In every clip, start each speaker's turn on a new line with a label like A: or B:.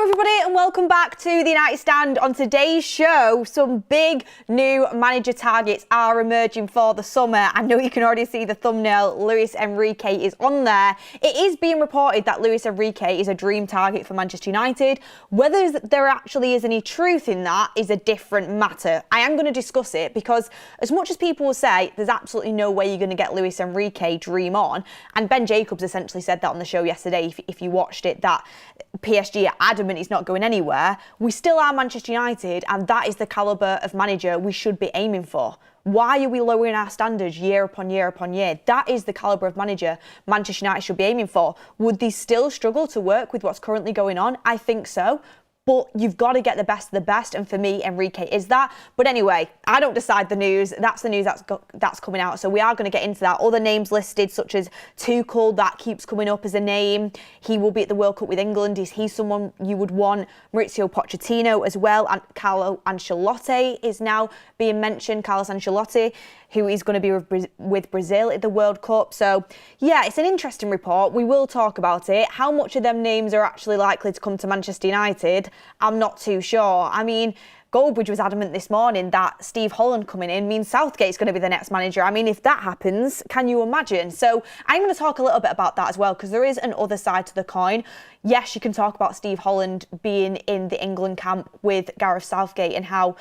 A: Hello everybody and welcome back to the United Stand. On today's show, some big new manager targets are emerging for the summer. I know you can already see the thumbnail. Luis Enrique is on there. It is being reported that Luis Enrique is a dream target for Manchester United. Whether there actually is any truth in that is a different matter. I am going to discuss it because as much as people will say there's absolutely no way you're going to get Luis Enrique dream on, and Ben Jacobs essentially said that on the show yesterday if you watched it, that PSG are adamant he's not going anywhere. We still are Manchester United, and that is the calibre of manager we should be aiming for. Why are we lowering our standards year upon year upon year? That is the calibre of manager Manchester United should be aiming for. Would they still struggle to work with what's currently going on? I think so. But you've got to get the best of the best, and for me, Enrique is that. But anyway, I don't decide the news. That's the news that's coming out. So we are going to get into that. Other names listed, such as Tuchel, that keeps coming up as a name. He will be at the World Cup with England. Is he someone you would want? Mauricio Pochettino as well. And Carlo Ancelotti is now being mentioned. Carlos Ancelotti, who is going to be with Brazil at the World Cup. So, yeah, it's an interesting report. We will talk about it. How much of them names are actually likely to come to Manchester United, I'm not too sure. I mean, Goldbridge was adamant this morning that Steve Holland coming in means Southgate's going to be the next manager. I mean, if that happens, can you imagine? So I'm going to talk a little bit about that as well, because there is an other side to the coin. Yes, you can talk about Steve Holland being in the England camp with Gareth Southgate and how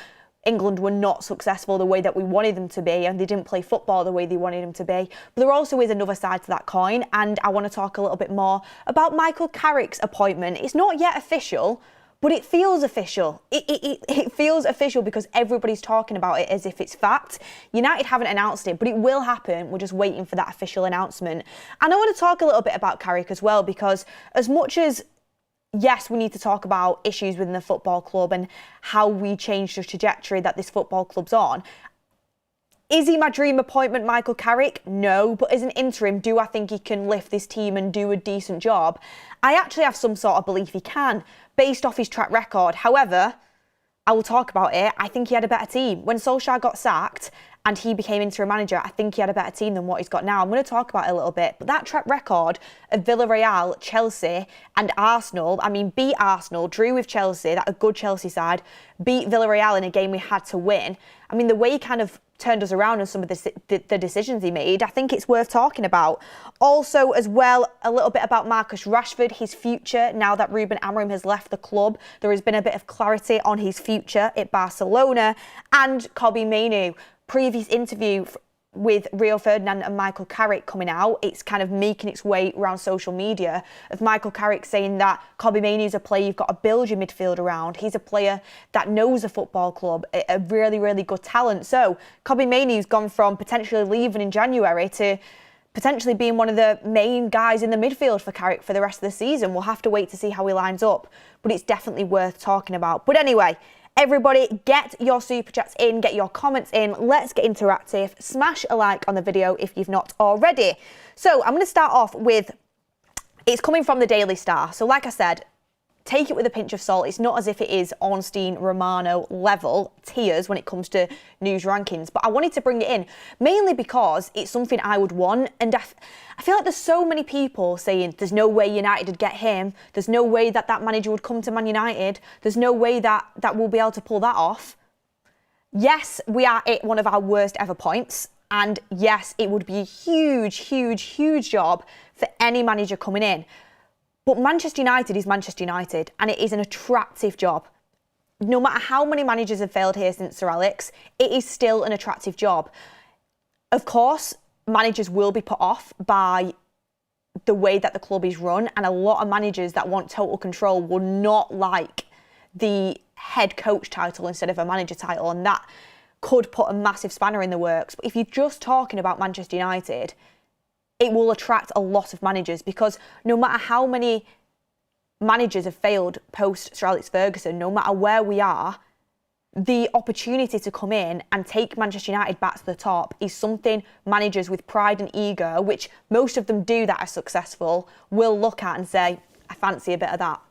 A: England were not successful the way that we wanted them to be, and they didn't play football the way they wanted them to be. But there also is another side to that coin, and I want to talk a little bit more about Michael Carrick's appointment. It's not yet official, but it feels official. It feels official because everybody's talking about it as if it's fact. United haven't announced it, but it will happen. We're just waiting for that official announcement. And I want to talk a little bit about Carrick as well, because as much as yes, we need to talk about issues within the football club and how we change the trajectory that this football club's on. Is he my dream appointment, Michael Carrick? No, but as an interim, do I think he can lift this team and do a decent job? I actually have some sort of belief he can, based off his track record. However, I will talk about it. I think he had a better team. When Solskjaer got sacked and he became interim manager, I think he had a better team than what he's got now. I'm going to talk about it a little bit. But that track record of Villarreal, Chelsea and Arsenal, I mean, beat Arsenal, drew with Chelsea, that a good Chelsea side, beat Villarreal in a game we had to win. I mean, the way he kind of turned us around and some of the decisions he made, I think it's worth talking about. Also, as well, a little bit about Marcus Rashford, his future. Now that Ruben Amorim has left the club, there has been a bit of clarity on his future at Barcelona. And Kobbie Mainoo, previous interview with Rio Ferdinand and Michael Carrick coming out. It's kind of making its way around social media of Michael Carrick saying that Kobbie Mainoo is a player you've got to build your midfield around. He's a player that knows a football club, a really, really good talent. So Kobbie Mainoo's gone from potentially leaving in January to potentially being one of the main guys in the midfield for Carrick for the rest of the season. We'll have to wait to see how he lines up, but it's definitely worth talking about. But anyway, everybody, get your super chats in, get your comments in. Let's get interactive. Smash a like on the video if you've not already. So I'm going to start off with, it's coming from the Daily Star. So like I said, take it with a pinch of salt. It's not as if it is Ornstein, Romano level tiers when it comes to news rankings. But I wanted to bring it in mainly because it's something I would want. And I feel like there's so many people saying there's no way United would get him. There's no way that that manager would come to Man United. There's no way that we'll be able to pull that off. Yes, we are at one of our worst ever points. And yes, it would be a huge, huge, huge job for any manager coming in. But Manchester United is Manchester United, and it is an attractive job. No matter how many managers have failed here since Sir Alex, it is still an attractive job. Of course, managers will be put off by the way that the club is run, and a lot of managers that want total control will not like the head coach title instead of a manager title, and that could put a massive spanner in the works. But if you're just talking about Manchester United, it will attract a lot of managers, because no matter how many managers have failed post Sir Alex Ferguson, no matter where we are, the opportunity to come in and take Manchester United back to the top is something managers with pride and ego, which most of them do that are successful, will look at and say, I fancy a bit of that.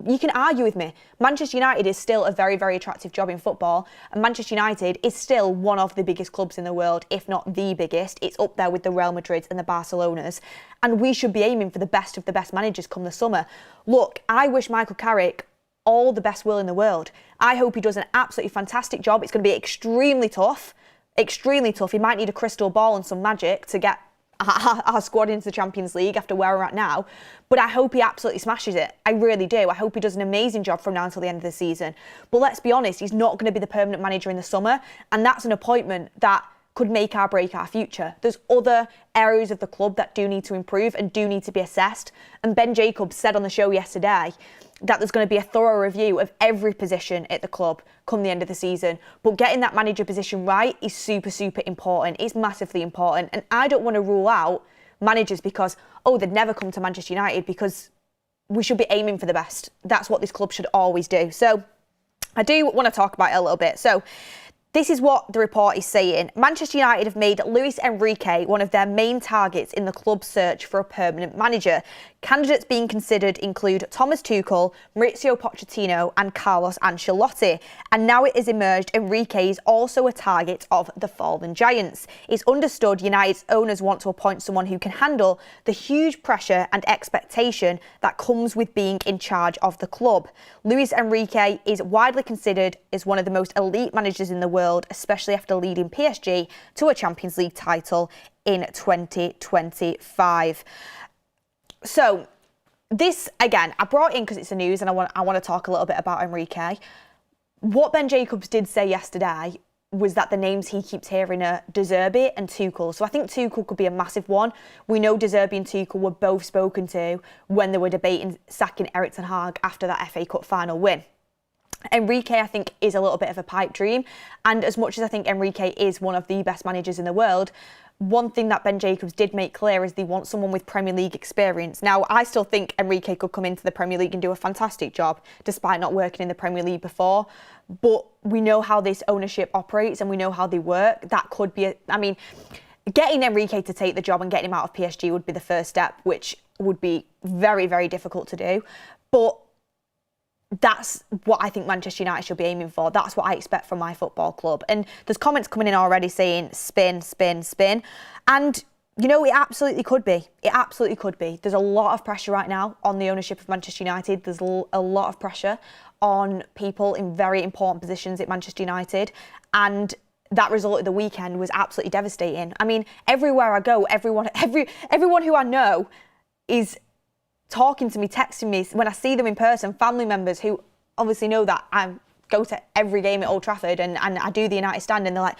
A: you can argue with me. Manchester United is still a very, very attractive job in football. And Manchester United is still one of the biggest clubs in the world, if not the biggest. It's up there with the Real Madrids and the Barcelonas. And we should be aiming for the best of the best managers come the summer. Look, I wish Michael Carrick all the best will in the world. I hope he does an absolutely fantastic job. It's going to be extremely tough. Extremely tough. He might need a crystal ball and some magic to get our squad into the Champions League after where we're at now, but I hope he absolutely smashes it. I really do. I hope he does an amazing job from now until the end of the season. But let's be honest, he's not going to be the permanent manager in the summer, and that's an appointment that could make or break our future. There's other areas of the club that do need to improve and do need to be assessed. And Ben Jacobs said on the show yesterday that there's going to be a thorough review of every position at the club come the end of the season. But getting that manager position right is super, super important. It's massively important. And I don't want to rule out managers because, they'd never come to Manchester United, because we should be aiming for the best. That's what this club should always do. So I do want to talk about it a little bit. So this is what the report is saying. Manchester United have made Luis Enrique one of their main targets in the club's search for a permanent manager. Candidates being considered include Thomas Tuchel, Mauricio Pochettino and Carlos Ancelotti. And now it has emerged Enrique is also a target of the fallen giants. It's understood United's owners want to appoint someone who can handle the huge pressure and expectation that comes with being in charge of the club. Luis Enrique is widely considered as one of the most elite managers in the world, especially after leading PSG to a Champions League title in 2025. So this, again, I brought in because it's the news and I want to talk a little bit about Enrique. What Ben Jacobs did say yesterday was that the names he keeps hearing are De Zerbi and Tuchel. So I think Tuchel could be a massive one. We know De Zerbi and Tuchel were both spoken to when they were debating sacking Erik ten Hag after that FA Cup final win. Enrique, I think, is a little bit of a pipe dream. And as much as I think Enrique is one of the best managers in the world, one thing that Ben Jacobs did make clear is they want someone with Premier League experience. Now, I still think Enrique could come into the Premier League and do a fantastic job, despite not working in the Premier League before. But we know how this ownership operates and we know how they work. That could be, getting Enrique to take the job and getting him out of PSG would be the first step, which would be very, very difficult to do. But that's what I think Manchester United should be aiming for. That's what I expect from my football club. And there's comments coming in already saying spin, spin, spin. And, it absolutely could be. It absolutely could be. There's a lot of pressure right now on the ownership of Manchester United. There's a lot of pressure on people in very important positions at Manchester United. And that result of the weekend was absolutely devastating. Everywhere I go, everyone who I know is talking to me, texting me when I see them in person, family members who obviously know that I go to every game at Old Trafford and I do the United stand, and they're like,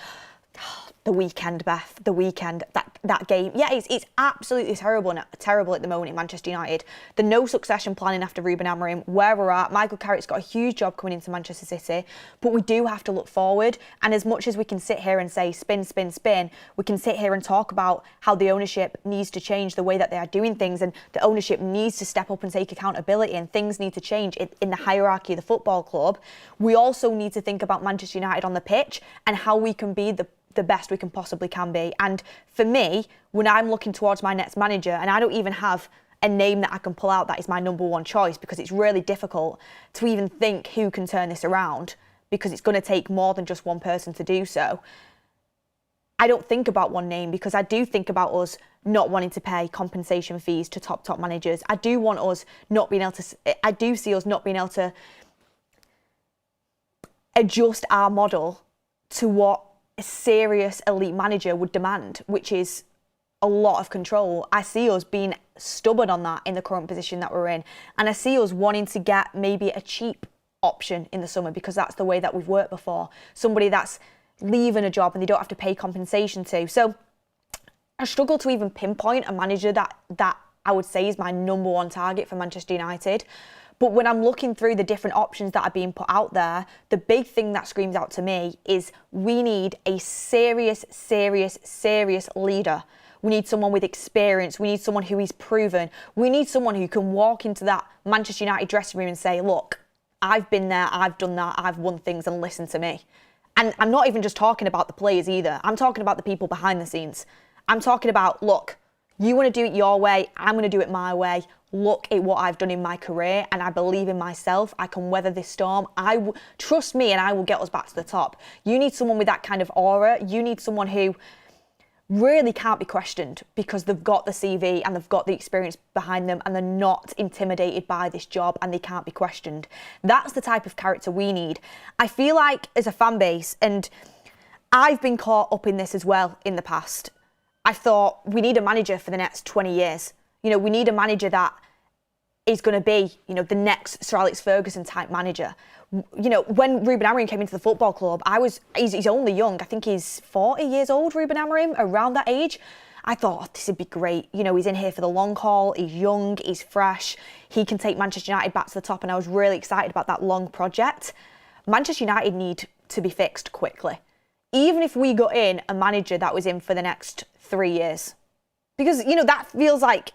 A: the weekend, Beth, the weekend, that game. Yeah, it's absolutely terrible at the moment in Manchester United. The no succession planning after Ruben Amorim, where we're at. Michael Carrick's got a huge job coming into Manchester City, but we do have to look forward. And as much as we can sit here and say spin, spin, spin, we can sit here and talk about how the ownership needs to change the way that they are doing things, and the ownership needs to step up and take accountability, and things need to change in the hierarchy of the football club. We also need to think about Manchester United on the pitch and how we can be the best we can possibly can be. And for me, when I'm looking towards my next manager, and I don't even have a name that I can pull out that is my number one choice, because it's really difficult to even think who can turn this around, because it's going to take more than just one person to do so. I don't think about one name, because I do think about us not wanting to pay compensation fees to top managers. I do want us not being able to, I do see us not being able to adjust our model to what a serious elite manager would demand, which is a lot of control. I see us being stubborn on that in the current position that we're in. And I see us wanting to get maybe a cheap option in the summer, because that's the way that we've worked before. Somebody that's leaving a job and they don't have to pay compensation to. So I struggle to even pinpoint a manager that I would say is my number one target for Manchester United. But when I'm looking through the different options that are being put out there, the big thing that screams out to me is we need a serious leader. We need someone with experience. We need someone who is proven. We need someone who can walk into that Manchester United dressing room and say, look, I've been there, I've done that, I've won things, and listen to me. And I'm not even just talking about the players either. I'm talking about the people behind the scenes. I'm talking about, look, You want to do it your way, I'm going to do it my way. Look at what I've done in my career, and I believe in myself. I can weather this storm. Trust me, and I will get us back to the top. You need someone with that kind of aura. You need someone who really can't be questioned because they've got the CV and they've got the experience behind them, and they're not intimidated by this job, and they can't be questioned. That's the type of character we need. I feel like as a fan base, and I've been caught up in this as well in the past, I thought we need a manager for the next 20 years. You know, we need a manager that is going to be, you know, the next Sir Alex Ferguson type manager. You know, when Ruben Amorim came into the football club, he's only young. I think he's 40 years old, Ruben Amorim, around that age. I thought, oh, this would be great. You know, he's in here for the long haul. He's young, he's fresh. He can take Manchester United back to the top, and I was really excited about that long project. Manchester United need to be fixed quickly. Even if we got in a manager that was in for the next 3 years. Because, you know, that feels like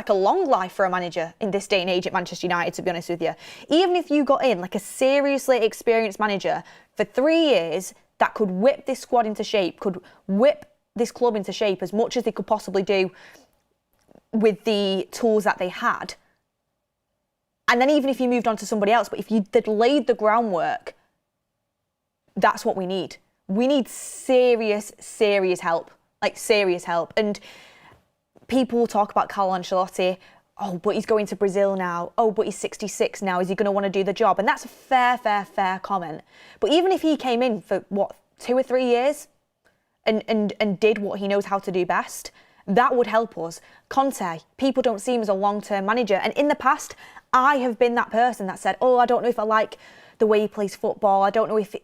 A: a long life for a manager in this day and age at Manchester United, to be honest with you. Even if you got in like a seriously experienced manager for 3 years that could whip this squad into shape, could whip this club into shape as much as they could possibly do with the tools that they had. And then even if you moved on to somebody else, but if you did laid the groundwork, that's what we need. We need serious help. Like serious help. And people will talk about Carlo Ancelotti. Oh, but he's going to Brazil now. Oh, but he's 66 now. Is he going to want to do the job? And that's a fair comment. But even if he came in for, 2 or 3 years and did what he knows how to do best, that would help us. Conte, people don't see him as a long-term manager. And in the past, I have been that person that said, oh, I don't know if I like the way he plays football. I don't know if, it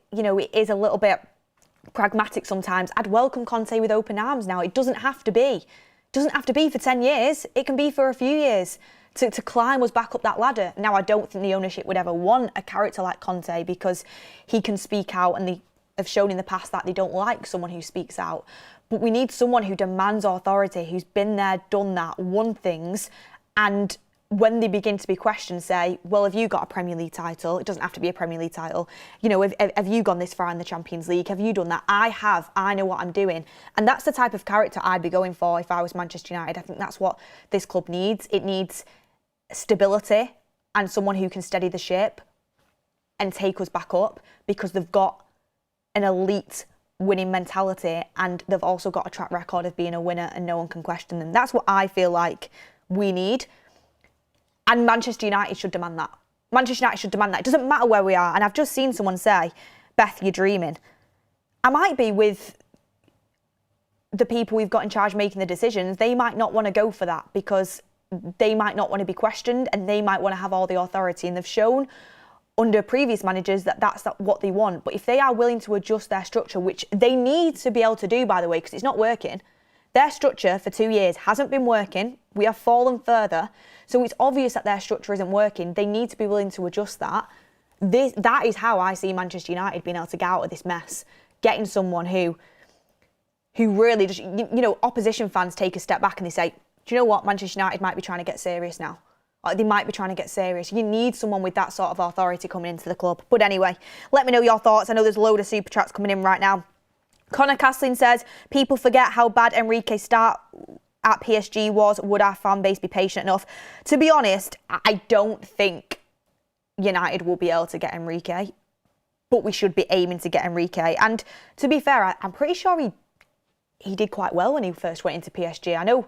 A: is a little bit pragmatic sometimes. I'd welcome Conte with open arms now. It doesn't have to be. It doesn't have to be for 10 years. It can be for a few years to climb us back up that ladder. Now, I don't think the ownership would ever want a character like Conte because he can speak out, and they have shown in the past that they don't like someone who speaks out. But we need someone who demands authority, who's been there, done that, won things, and when they begin to be questioned, say, well, have you got a Premier League title? It doesn't have to be a Premier League title. You know, have you gone this far in the Champions League? Have you done that? I have. I know what I'm doing. And that's the type of character I'd be going for if I was Manchester United. I think that's what this club needs. It needs stability and someone who can steady the ship and take us back up, because they've got an elite winning mentality and they've also got a track record of being a winner and no one can question them. That's what I feel like we need. And Manchester United should demand that. Manchester United should demand that. It doesn't matter where we are. And I've just seen someone say, Beth, you're dreaming. I might be with the people we've got in charge making the decisions. They might not want to go for that because they might not want to be questioned and they might want to have all the authority. And they've shown under previous managers that that's what they want. But if they are willing to adjust their structure, which they need to be able to do, by the way, because it's not working. Their structure for 2 years hasn't been working. We have fallen further. So it's obvious that their structure isn't working. They need to be willing to adjust that. That is how I see Manchester United being able to get out of this mess. Getting someone who really just, opposition fans take a step back and they say, do you know what? Manchester United might be trying to get serious now. Like, they might be trying to get serious. You need someone with that sort of authority coming into the club. But anyway, let me know your thoughts. I know there's a load of super chats coming in right now. Connor Castling says, people forget how bad Enrique's start at PSG was. Would our fan base be patient enough? To be honest, I don't think United will be able to get Enrique, but we should be aiming to get Enrique. And to be fair, I'm pretty sure he did quite well when he first went into PSG. I know,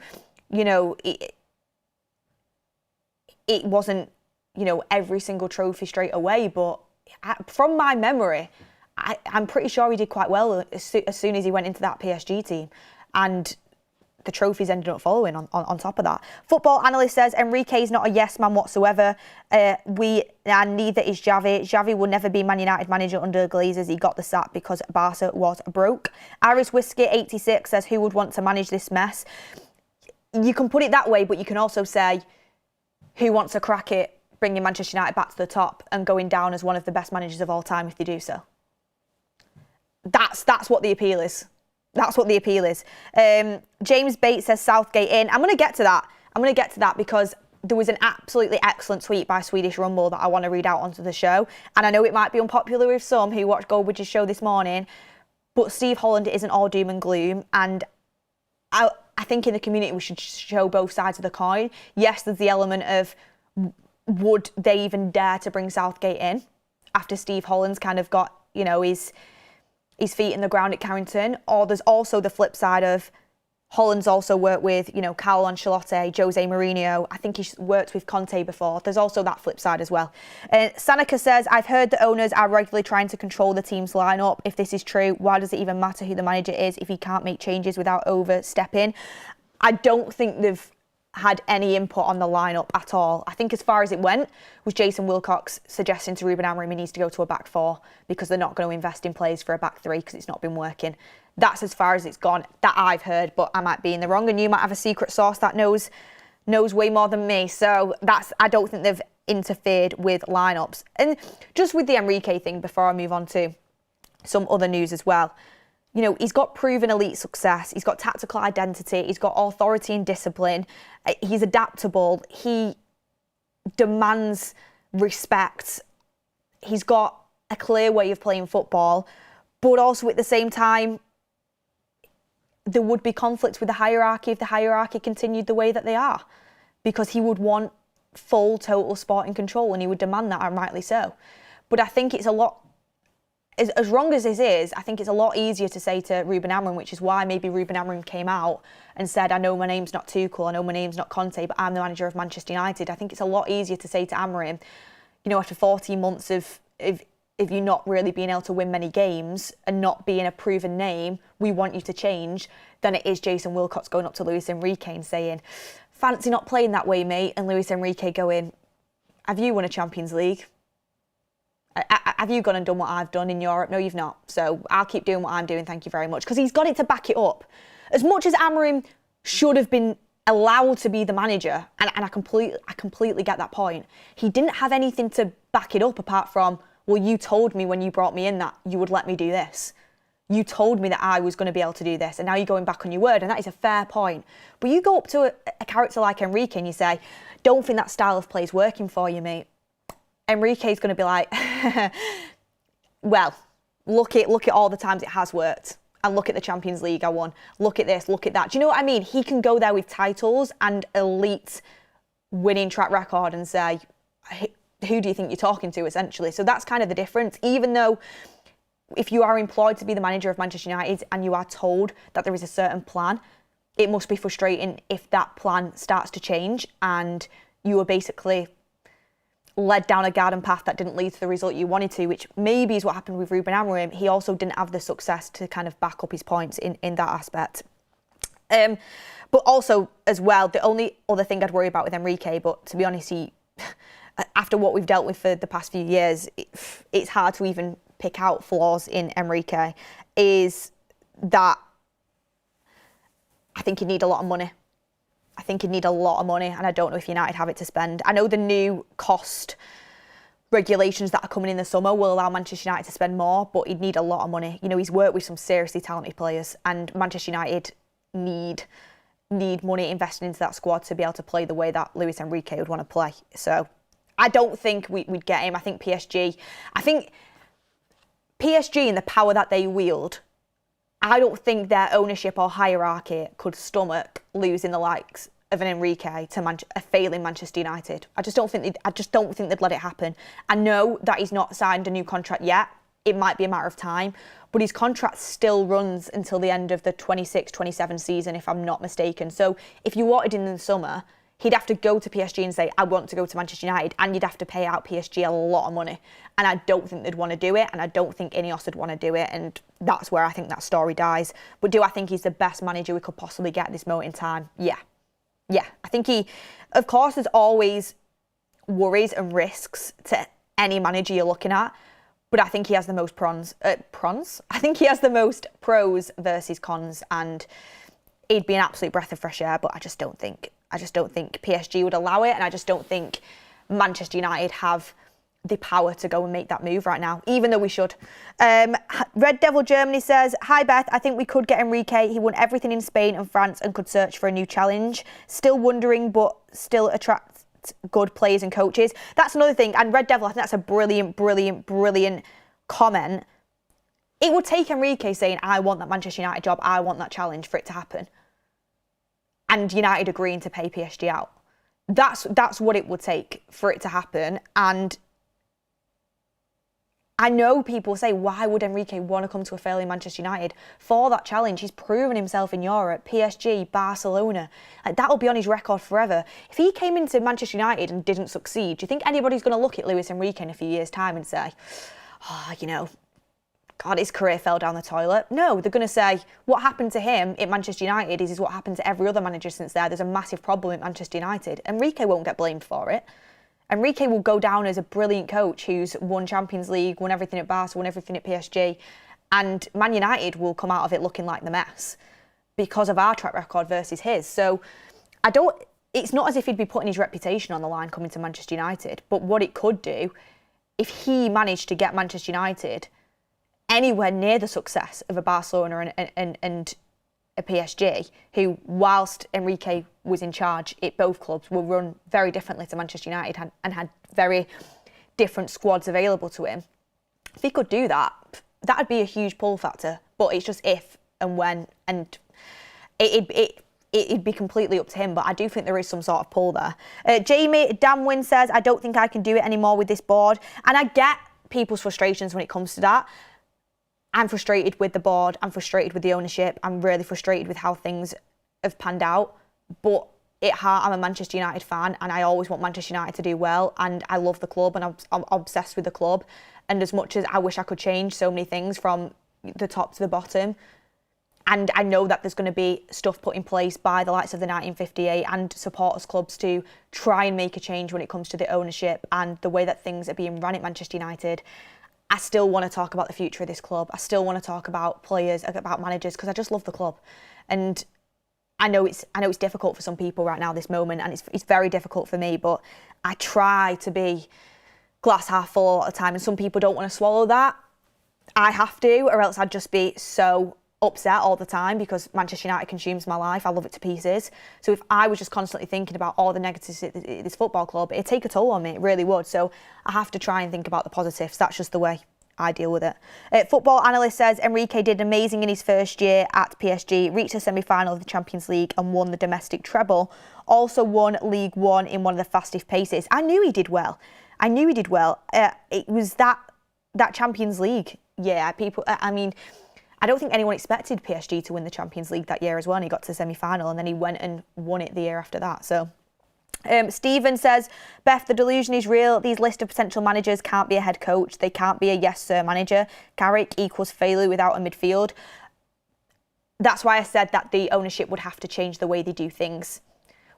A: it wasn't, every single trophy straight away, but from my memory, I'm pretty sure he did quite well as soon as he went into that PSG team. And the trophies ended up following on top of that. Football analyst says, Enrique is not a yes man whatsoever. And neither is Xavi. Xavi will never be Man United manager under the Glazers. He got the sack because Barca was broke. Irish Whiskey 86 says, who would want to manage this mess? You can put it that way, but you can also say, who wants to crack it, bringing Manchester United back to the top and going down as one of the best managers of all time if they do so? That's what the appeal is. That's what the appeal is. James Bates says Southgate in. I'm going to get to that because there was an absolutely excellent tweet by Swedish Rumble that I want to read out onto the show. And I know it might be unpopular with some who watched Goldbridge's show this morning, but Steve Holland isn't all doom and gloom. And I I think in the community we should show both sides of the coin. Yes, there's the element of, would they even dare to bring Southgate in after Steve Holland's kind of got, you know, his feet in the ground at Carrington? Or there's also the flip side of, Holland's also worked with, you know, Carlo Ancelotti, Jose Mourinho. I think he's worked with Conte before. There's also that flip side as well. Sanika says, I've heard the owners are regularly trying to control the team's lineup. If this is true, why does it even matter who the manager is if he can't make changes without overstepping? I don't think they've had any input on the lineup at all. I think as far as it went was Jason Wilcox suggesting to Ruben Amorim he needs to go to a back four because they're not going to invest in players for a back three because it's not been working. That's as far as it's gone that I've heard, but I might be in the wrong and you might have a secret source that knows way more than me. So I don't think they've interfered with lineups. And just with the Enrique thing before I move on to some other news as well. You know, he's got proven elite success. He's got tactical identity. He's got authority and discipline. He's adaptable. He demands respect. He's got a clear way of playing football, but also at the same time, there would be conflicts with the hierarchy if the hierarchy continued the way that they are, because he would want full, total sporting control and he would demand that, and rightly so. But I think it's a lot, as wrong as this is, I think it's a lot easier to say to Ruben Amorim, which is why maybe Ruben Amorim came out and said, I know my name's not Tuchel, I know my name's not Conte, but I'm the manager of Manchester United. I think it's a lot easier to say to Amorim, you know, after 14 months of if you're not really being able to win many games and not being a proven name, we want you to change, than it is Jason Wilcox going up to Luis Enrique and saying, fancy not playing that way, mate, and Luis Enrique going, have you won a Champions League? Have you gone and done what I've done in Europe? No, you've not. So I'll keep doing what I'm doing, thank you very much. Because he's got it to back it up. As much as Amorim should have been allowed to be the manager, and I completely get that point, he didn't have anything to back it up apart from, well, you told me when you brought me in that you would let me do this. You told me that I was going to be able to do this, and now you're going back on your word, and that is a fair point. But you go up to a character like Enrique and you say, don't think that style of play is working for you, mate. Enrique's going to be like, well, look at all the times it has worked. And look at the Champions League I won. Look at this, look at that. Do you know what I mean? He can go there with titles and elite winning track record and say, who do you think you're talking to, essentially? So that's kind of the difference. Even though if you are employed to be the manager of Manchester United and you are told that there is a certain plan, it must be frustrating if that plan starts to change and you are basically led down a garden path that didn't lead to the result you wanted to, which maybe is what happened with Ruben Amorim. He also didn't have the success to kind of back up his points in that aspect. But also, as well, the only other thing I'd worry about with Enrique, but to be honest, after what we've dealt with for the past few years, it's hard to even pick out flaws in Enrique, is that I think he'd need a lot of money. I think he'd need a lot of money, and I don't know if United have it to spend. I know the new cost regulations that are coming in the summer will allow Manchester United to spend more, but he'd need a lot of money. You know, he's worked with some seriously talented players, and Manchester United need money invested into that squad to be able to play the way that Luis Enrique would want to play. So I don't think we'd get him. I think PSG and the power that they wield, I don't think their ownership or hierarchy could stomach losing the likes of an Enrique to a failing Manchester United. I just don't think they'd let it happen. I know that he's not signed a new contract yet. It might be a matter of time, but his contract still runs until the end of the 26-27 season, if I'm not mistaken. So if you wanted him in the summer, he'd have to go to PSG and say, I want to go to Manchester United, and you'd have to pay out PSG a lot of money. And I don't think they'd want to do it, and I don't think INEOS would want to do it, and that's where I think that story dies. But do I think he's the best manager we could possibly get at this moment in time? Yeah. I think of course, there's always worries and risks to any manager you're looking at, but I think he has the most I think he has the most pros versus cons, and he'd be an absolute breath of fresh air, but I just don't think PSG would allow it, and I just don't think Manchester United have the power to go and make that move right now, even though we should. Red Devil Germany says, hi Beth, I think we could get Enrique. He won everything in Spain and France and could search for a new challenge. Still wondering, but still attract good players and coaches. That's another thing. And Red Devil, I think that's a brilliant comment. It would take Enrique saying, I want that Manchester United job, I want that challenge for it to happen. and United agreeing to pay PSG out. That's what it would take for it to happen. And I know people say, why would Enrique want to come to a failing Manchester United? For that challenge, he's proven himself in Europe, PSG, Barcelona. Like, that'll be on his record forever. If he came into Manchester United and didn't succeed, do you think anybody's going to look at Luis Enrique in a few years' time and say, oh, you know, God, his career fell down the toilet? No, they're going to say, what happened to him at Manchester United is what happened to every other manager since there. There's a massive problem at Manchester United. Enrique won't get blamed for it. Enrique will go down as a brilliant coach who's won Champions League, won everything at Barca, won everything at PSG, and Man United will come out of it looking like the mess because of our track record versus his. So it's not as if he'd be putting his reputation on the line coming to Manchester United, but what it could do, if he managed to get Manchester United anywhere near the success of a Barcelona and a PSG, who, whilst Enrique was in charge at both clubs, will run very differently to Manchester United and had very different squads available to him. If he could do that, that'd be a huge pull factor. But it's just if and when, and it'd be completely up to him. But I do think there is some sort of pull there. Jamie Damwin says, I don't think I can do it anymore with this board. And I get people's frustrations when it comes to that. I'm frustrated with the board, I'm frustrated with the ownership, I'm really frustrated with how things have panned out. But at heart, I'm a Manchester United fan and I always want Manchester United to do well, and I love the club and I'm obsessed with the club. And as much as I wish I could change so many things from the top to the bottom, and I know that there's going to be stuff put in place by the likes of the 1958 and supporters clubs to try and make a change when it comes to the ownership and the way that things are being run at Manchester United, I still want to talk about the future of this club. I still want to talk about players, about managers, because I just love the club. And I know it's difficult for some people right now, this moment, and it's very difficult for me, but I try to be glass half full a lot of the time, and some people don't want to swallow that. I have to, or else I'd just be so upset all the time because Manchester United consumes my life. I love it to pieces. So if I was just constantly thinking about all the negatives at this football club, it'd take a toll on me. It really would. So I have to try and think about the positives. That's just the way I deal with it. Football analyst says Enrique did amazing in his first year at PSG, reached a semi-final of the Champions League and won the domestic treble. Also won League One in one of the fastest paces. I knew he did well. It was that Champions League. Yeah, I don't think anyone expected PSG to win the Champions League that year as well. And he got to the semi-final and then he went and won it the year after that. So Stephen says, Beth, the delusion is real. These list of potential managers can't be a head coach. They can't be a yes sir manager. Carrick equals failure without a midfield. That's why I said that the ownership would have to change the way they do things,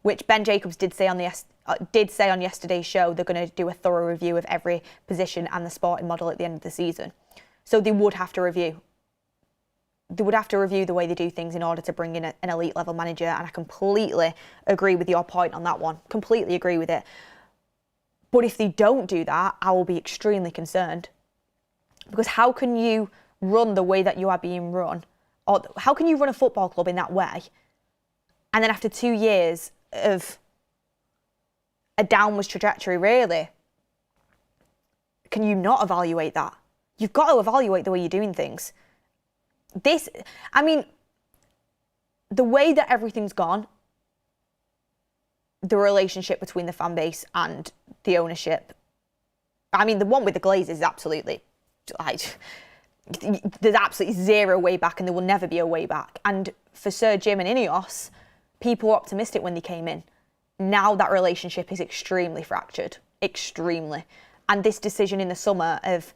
A: which Ben Jacobs did say on yesterday's show. They're going to do a thorough review of every position and the sporting model at the end of the season. So they would have to review. They would have to review the way they do things in order to bring in an elite level manager. And I completely agree with your point on that one. Completely agree with it. But if they don't do that, I will be extremely concerned. Because how can you run the way that you are being run? Or how can you run a football club in that way? And then after 2 years of a downwards trajectory, really, can you not evaluate that? You've got to evaluate the way you're doing things. The way that everything's gone, the relationship between the fan base and the ownership, the one with the Glazers is absolutely, there's absolutely zero way back and there will never be a way back. And for Sir Jim and INEOS, people were optimistic when they came in. Now that relationship is extremely fractured, extremely. And this decision in the summer of,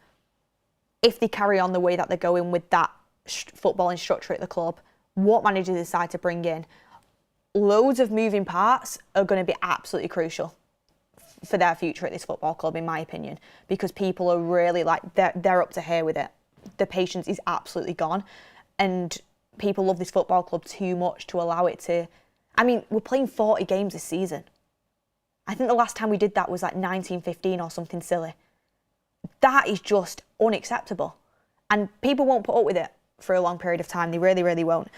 A: if they carry on the way that they're going with that footballing structure at the club, what manager they decide to bring in, loads of moving parts are going to be absolutely crucial for their future at this football club, in my opinion, because people are really they're up to here with it. The patience is absolutely gone, and people love this football club too much to allow it to. We're playing 40 games this season. I think the last time we did that was 1915 or something silly. That is just unacceptable, and people won't put up with it for a long period of time. They really, really won't.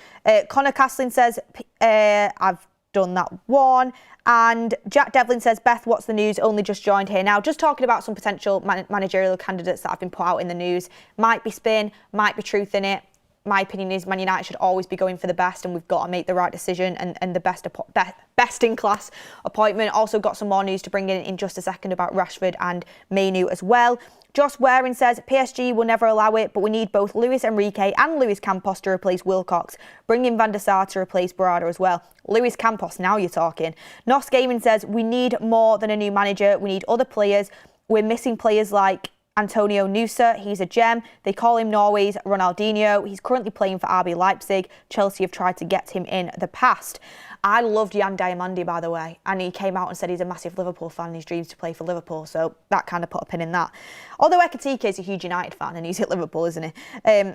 A: Connor Castlin says, I've done that one. And Jack Devlin says, Beth, what's the news? Only just joined here now. Just talking about some potential managerial candidates that have been put out in the news. Might be spin, might be truth in it. my opinion is Man United should always be going for the best, and we've got to make the right decision and the best in class appointment. Also got some more news to bring in just a second about Rashford and Mainoo as well. Josh Waring says PSG will never allow it, but we need both Luis Enrique and Luis Campos to replace Wilcox. Bring in Van der Sar to replace Barada as well. Luis Campos, now you're talking. Nos Gaming says we need more than a new manager. We need other players. We're missing players like Antonio Nusa, he's a gem. They call him Norway's Ronaldinho. He's currently playing for RB Leipzig. Chelsea have tried to get him in the past. I loved Jan Diamandi, by the way, and he came out and said he's a massive Liverpool fan and his dreams to play for Liverpool, so that kind of put a pin in that. Although Ekatike is a huge United fan and he's at Liverpool, isn't he?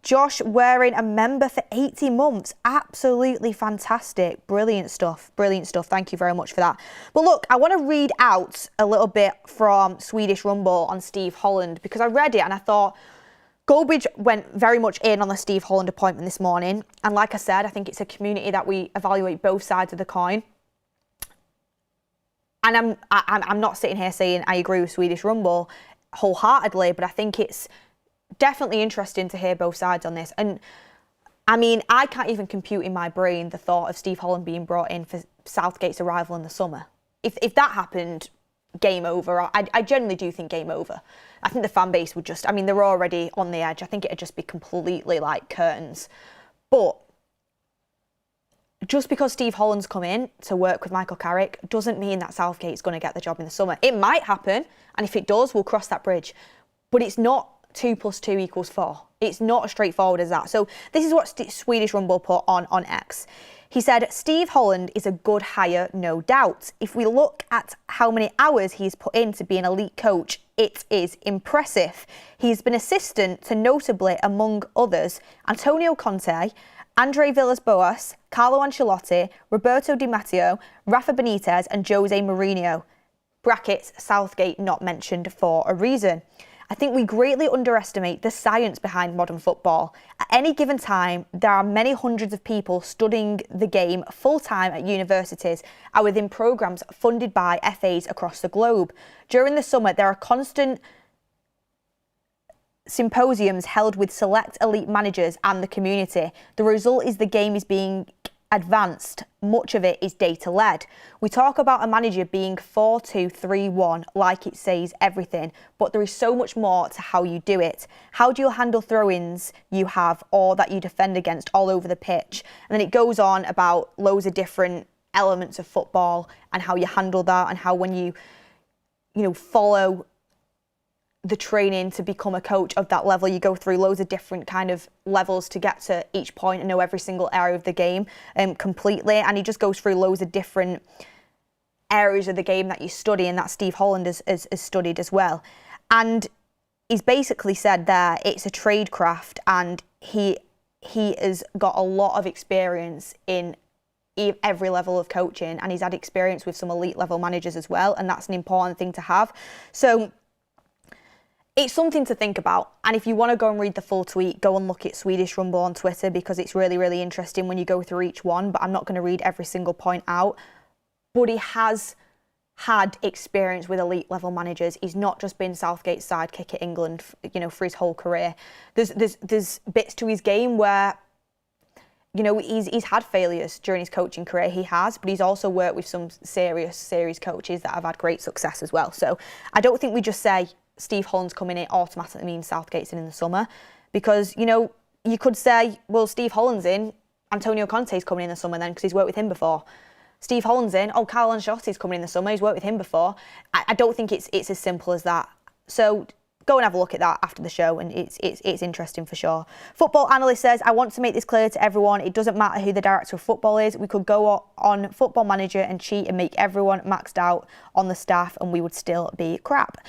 A: Josh Waring, a member for 18 months. Absolutely fantastic. Brilliant stuff. Brilliant stuff. Thank you very much for that. But look, I want to read out a little bit from Swedish Rumble on Steve Holland, because I read it and I thought Goldbridge went very much in on the Steve Holland appointment this morning. And like I said, I think it's a community that we evaluate both sides of the coin. And I'm not sitting here saying I agree with Swedish Rumble wholeheartedly, but I think it's definitely interesting to hear both sides on this. And I mean, I can't even compute in my brain the thought of Steve Holland being brought in for Southgate's arrival in the summer. If that happened, game over. I generally do think game over. I think the fan base would just, I mean, they're already on the edge. I think it'd just be completely like curtains. But just because Steve Holland's come in to work with Michael Carrick doesn't mean that Southgate's going to get the job in the summer. It might happen, and if it does, we'll cross that bridge. But it's not 2 + 2 = 4. It's not as straightforward as that. So this is what Swedish Rumble put on X. He said, Steve Holland is a good hire, no doubt. If we look at how many hours he's put in to be an elite coach, it is impressive. He's been assistant to, notably among others, Antonio Conte, Andre Villas-Boas, Carlo Ancelotti, Roberto Di Matteo, Rafa Benitez and Jose Mourinho. Brackets, Southgate not mentioned for a reason. I think we greatly underestimate the science behind modern football. At any given time, there are many hundreds of people studying the game full-time at universities and within programmes funded by FAs across the globe. During the summer, there are constant symposiums held with select elite managers and the community. The result is the game is being advanced. Much of it is data-led. We talk about a manager being 4-2-3-1 like it says everything, but there is so much more to how you do it. How do you handle throw-ins you have or that you defend against all over the pitch? And then it goes on about loads of different elements of football and how you handle that, and how when you follow the training to become a coach of that level, you go through loads of different kind of levels to get to each point and know every single area of the game completely. And he just goes through loads of different areas of the game that you study, and that Steve Holland has studied as well. And he's basically said there it's a trade craft, and he has got a lot of experience in every level of coaching, and he's had experience with some elite level managers as well, and that's an important thing to have. So it's something to think about. And if you want to go and read the full tweet, go and look at Swedish Rumble on Twitter, because it's really, really interesting when you go through each one. But I'm not going to read every single point out. But he has had experience with elite level managers. He's not just been Southgate's sidekick at England, for his whole career. There's bits to his game where, he's had failures during his coaching career. He has, but he's also worked with some serious coaches that have had great success as well. So I don't think we just say Steve Holland's coming in automatically means Southgate's in the summer, because, you could say, well, Steve Holland's in, Antonio Conte's coming in the summer then because he's worked with him before. Steve Holland's in, Carlo Ancelotti's coming in the summer, he's worked with him before. I don't think it's as simple as that. So go and have a look at that after the show, and it's interesting for sure. Football analyst says, I want to make this clear to everyone. It doesn't matter who the director of football is. We could go on Football Manager and cheat and make everyone maxed out on the staff, and we would still be crap.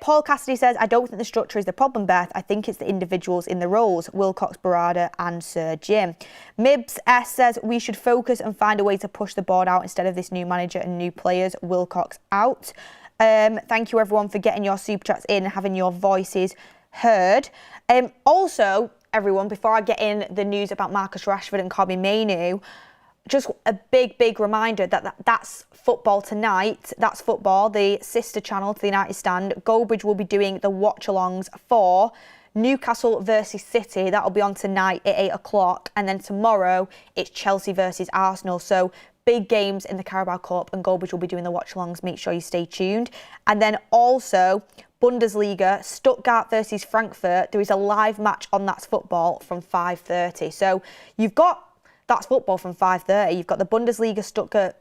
A: Paul Cassidy says, I don't think the structure is the problem, Beth. I think it's the individuals in the roles, Wilcox, Barada and Sir Jim. Mibs S says, we should focus and find a way to push the board out instead of this new manager and new players. Wilcox out. Thank you everyone for getting your super chats in and having your voices heard. Also, everyone, before I get in the news about Marcus Rashford and Kobbie Mainoo, just a big reminder that's football tonight. That's football, the sister channel to the United Stand. Goldbridge will be doing the watch-alongs for Newcastle versus City, that'll be on tonight at 8 o'clock. And then tomorrow, it's Chelsea versus Arsenal. So big games in the Carabao Cup, and Goldbridge will be doing the watch-alongs. Make sure you stay tuned. And then also, Bundesliga, Stuttgart versus Frankfurt. There is a live match on That's Football from 5:30. So you've got That's Football from 5:30. You've got the Bundesliga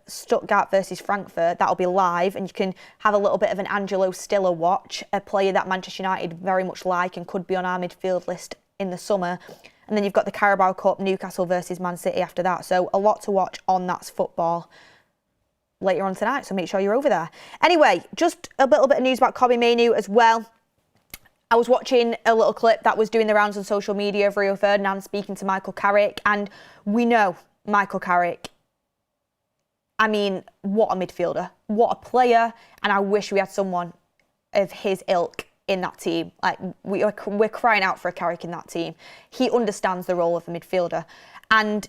A: Stuttgart versus Frankfurt. That'll be live, and you can have a little bit of an Angelo Stiller watch, a player that Manchester United very much like and could be on our midfield list in the summer. And then you've got the Carabao Cup, Newcastle versus Man City after that. So a lot to watch on That's Football later on tonight, so make sure you're over there. Anyway, just a little bit of news about Kobbie Mainoo as well. I was watching a little clip that was doing the rounds on social media of Rio Ferdinand speaking to Michael Carrick, and we know Michael Carrick. I mean, what a midfielder, what a player, and I wish we had someone of his ilk in that team. Like, we're crying out for a Carrick in that team. He understands the role of a midfielder, and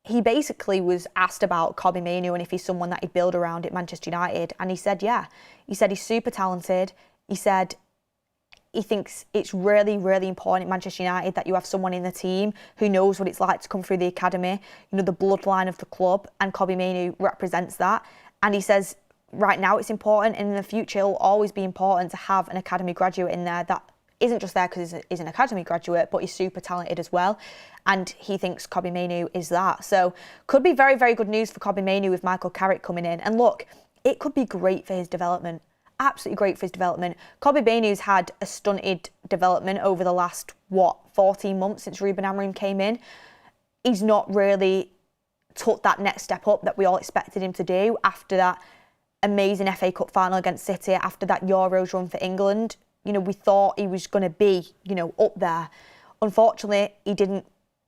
A: he basically was asked about Kobbie Mainoo and if he's someone that he'd build around at Manchester United, and he said, yeah. He said he's super talented. He said he thinks it's really, really important at Manchester United that you have someone in the team who knows what it's like to come through the academy, you know, the bloodline of the club, and Kobbie Mainoo represents that. And he says right now it's important, and in the future it'll always be important to have an academy graduate in there that isn't just there because he's an academy graduate, but he's super talented as well. And he thinks Kobbie Mainoo is that. So could be very, very good news for Kobbie Mainoo with Michael Carrick coming in. And look, it could be great for his development. Absolutely great for his development. Kobbie Mainoo's had a stunted development over the last, 14 months since Ruben Amorim came in. He's not really took that next step up that we all expected him to do after that amazing FA Cup final against City, after that Euros run for England. You know, we thought he was going to be, you know, up there. Unfortunately, he didn't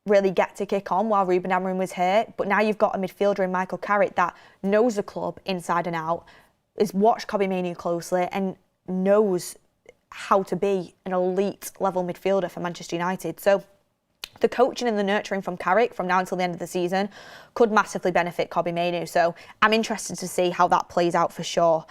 A: really get to kick on while Ruben Amorim was here. But now you've got a midfielder in Michael Carrick that knows the club inside and out, has watched Kobbie Mainoo closely and knows how to be an elite level midfielder for Manchester United. So the coaching and the nurturing from Carrick from now until the end of the season could massively benefit Kobbie Mainoo. So I'm interested to see how that plays out for sure.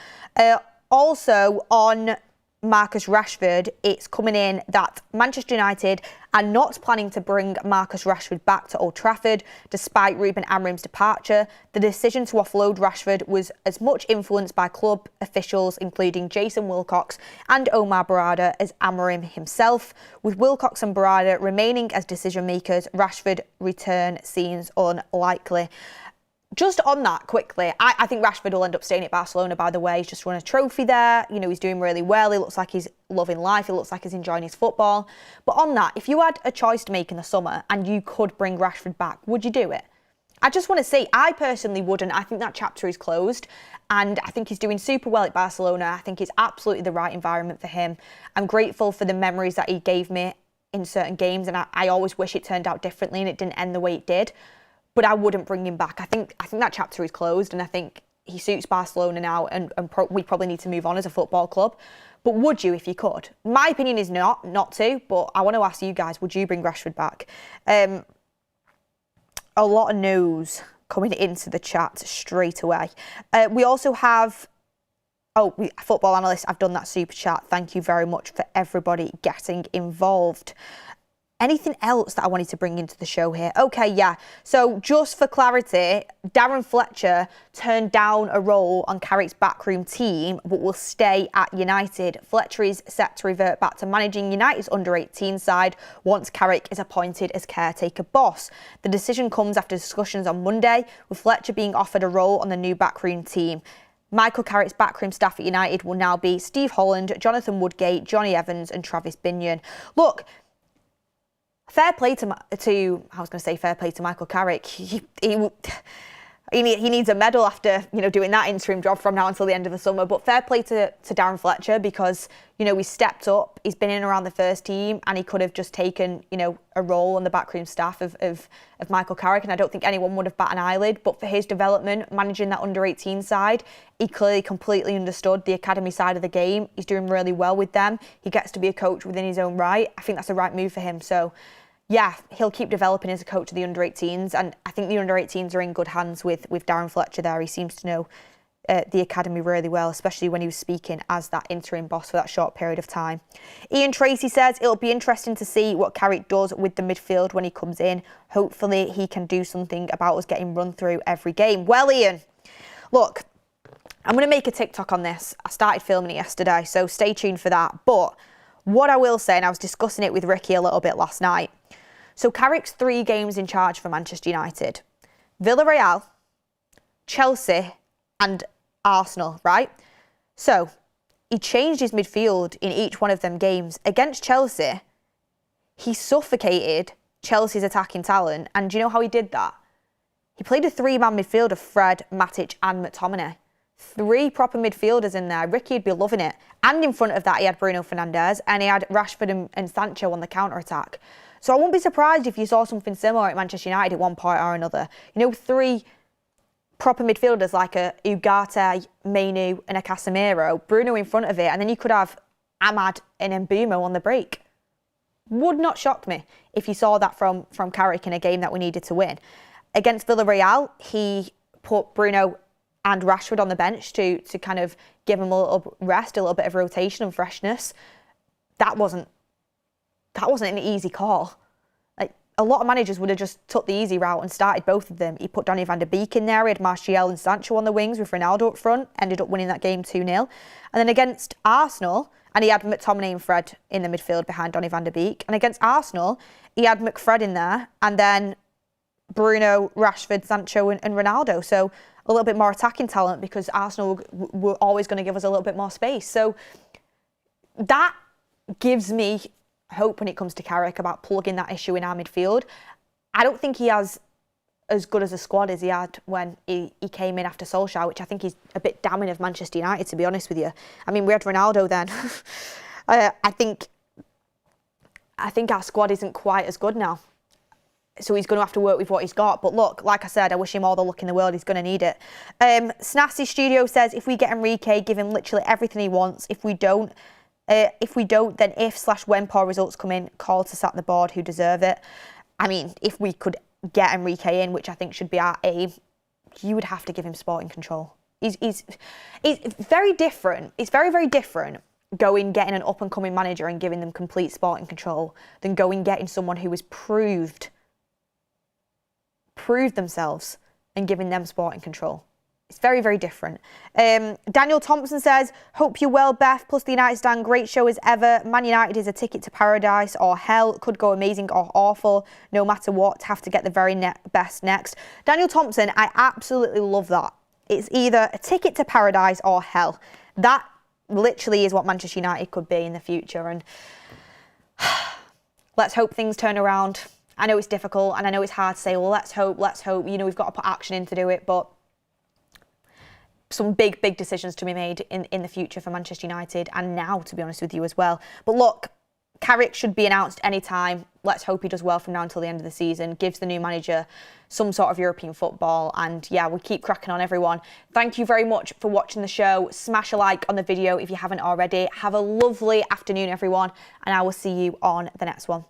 A: Also on Marcus Rashford, it's coming in that Manchester United are not planning to bring Marcus Rashford back to Old Trafford despite Ruben Amorim's departure. The decision to offload Rashford was as much influenced by club officials, including Jason Wilcox and Omar Barada, as Amorim himself. With Wilcox and Barada remaining as decision makers, Rashford return seems unlikely. Just on that quickly, I think Rashford will end up staying at Barcelona, by the way. He's just won a trophy there. You know, he's doing really well. He looks like he's loving life. He looks like he's enjoying his football. But on that, if you had a choice to make in the summer and you could bring Rashford back, would you do it? I just want to say, I personally wouldn't. I think that chapter is closed, and I think he's doing super well at Barcelona. I think it's absolutely the right environment for him. I'm grateful for the memories that he gave me in certain games, and I always wish it turned out differently and it didn't end the way it did. But I wouldn't bring him back. I think that chapter is closed, and I think he suits Barcelona now, and we probably need to move on as a football club. But would you if you could? My opinion is not to, but I want to ask you guys, would you bring Rashford back? A lot of no's coming into the chat straight away. We also have, football analyst, I've done that super chat. Thank you very much for everybody getting involved. Anything else that I wanted to bring into the show here? Okay, yeah. So just for clarity, Darren Fletcher turned down a role on Carrick's backroom team, but will stay at United. Fletcher is set to revert back to managing United's under-18 side once Carrick is appointed as caretaker boss. The decision comes after discussions on Monday, with Fletcher being offered a role on the new backroom team. Michael Carrick's backroom staff at United will now be Steve Holland, Jonathan Woodgate, Johnny Evans and Travis Binion. Look, fair play to Michael Carrick. He needs a medal after, you know, doing that interim job from now until the end of the summer. But fair play to Darren Fletcher, because, you know, he stepped up. He's been in around the first team, and he could have just taken, you know, a role on the backroom staff of Michael Carrick, and I don't think anyone would have bat an eyelid. But for his development, managing that under-18 side, he clearly completely understood the academy side of the game. He's doing really well with them. He gets to be a coach within his own right. I think that's the right move for him. So yeah, he'll keep developing as a coach of the under-18s, and I think the under-18s are in good hands with Darren Fletcher there. He seems to know the academy really well, especially when he was speaking as that interim boss for that short period of time. Ian Tracy says it'll be interesting to see what Carrick does with the midfield when he comes in. Hopefully he can do something about us getting run through every game. Well, Ian, look, I'm going to make a TikTok on this. I started filming it yesterday, so stay tuned for that. But what I will say, and I was discussing it with Ricky a little bit last night. So Carrick's 3 games in charge for Manchester United. Villarreal, Chelsea and Arsenal, right? So he changed his midfield in each one of them games. Against Chelsea, he suffocated Chelsea's attacking talent. And do you know how he did that? He played a 3-man midfield of Fred, Matic and McTominay. 3 proper midfielders in there. Ricky'd be loving it. And in front of that, he had Bruno Fernandes and he had Rashford and Sancho on the counter-attack. So I won't be surprised if you saw something similar at Manchester United at one point or another. You know, 3 proper midfielders like a Ugarte, Mainoo and a Casemiro, Bruno in front of it, and then you could have Ahmad and Mbeumo on the break. Would not shock me if you saw that from Carrick in a game that we needed to win. Against Villarreal, he put Bruno and Rashford on the bench to kind of give them a little rest, a little bit of rotation and freshness. That wasn't an easy call. Like, a lot of managers would have just took the easy route and started both of them. He put Donny van de Beek in there, he had Martial and Sancho on the wings with Ronaldo up front, ended up winning that game 2-0. And then against Arsenal, and he had McTominay and Fred in the midfield behind Donny van de Beek. And against Arsenal, he had McFred in there, and then Bruno, Rashford, Sancho and Ronaldo. So a little bit more attacking talent because Arsenal were always going to give us a little bit more space. So that gives me hope when it comes to Carrick about plugging that issue in our midfield. I don't think he has as good as a squad as he had when he came in after Solskjaer, which I think is a bit damning of Manchester United, to be honest with you. I mean, we had Ronaldo then. I think our squad isn't quite as good now. So he's going to have to work with what he's got. But look, like I said, I wish him all the luck in the world. He's going to need it. Snasty Studio says, if we get Enrique, give him literally everything he wants. If we don't, then if/when poor results come in, call to sack the board who deserve it. I mean, if we could get Enrique in, which I think should be our aim, you would have to give him sporting control. He's very different. It's very, very different getting an up-and-coming manager and giving them complete sporting control than getting someone who has proved themselves and giving them sporting control. It's very, very different. Daniel Thompson says, hope you're well, Beth, plus the United stand, great show as ever. Man United is a ticket to paradise or hell. Could go amazing or awful, no matter what. Have to get the very best next. Daniel Thompson, I absolutely love that. It's either a ticket to paradise or hell. That literally is what Manchester United could be in the future. And let's hope things turn around. I know it's difficult and I know it's hard to say, well, let's hope. You know, we've got to put action in to do it, but some big decisions to be made in the future for Manchester United and now, to be honest with you, as well. But look, Carrick should be announced anytime. Let's hope he does well from now until the end of the season, gives the new manager some sort of European football. And yeah, we'll keep cracking on, everyone. Thank you very much for watching the show. Smash a like on the video if you haven't already. Have a lovely afternoon, everyone, and I will see you on the next one.